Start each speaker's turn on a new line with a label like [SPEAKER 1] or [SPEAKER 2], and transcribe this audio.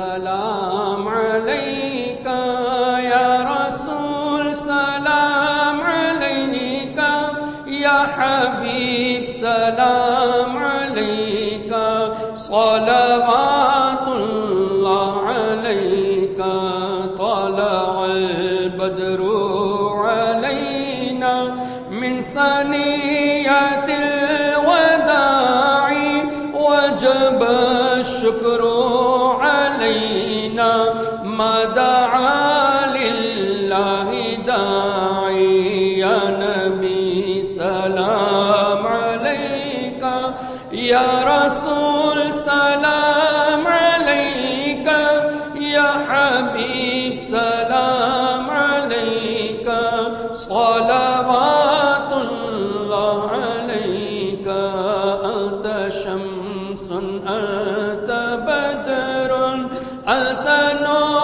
[SPEAKER 1] सलाम अलैका या रसूल सलाम अलैका या हबीब सलाम अलैका सलवातुल्लाह अलैका तलअल बद्रु अलैना मिन सनियतिल वदाई वजब शुक्र ما دعا لله داعي يا نبي سلام عليك يا رسول سلام عليك يا حبيب سلام عليك صلوات الله عليك أنت شمس أنت بدر أنت نور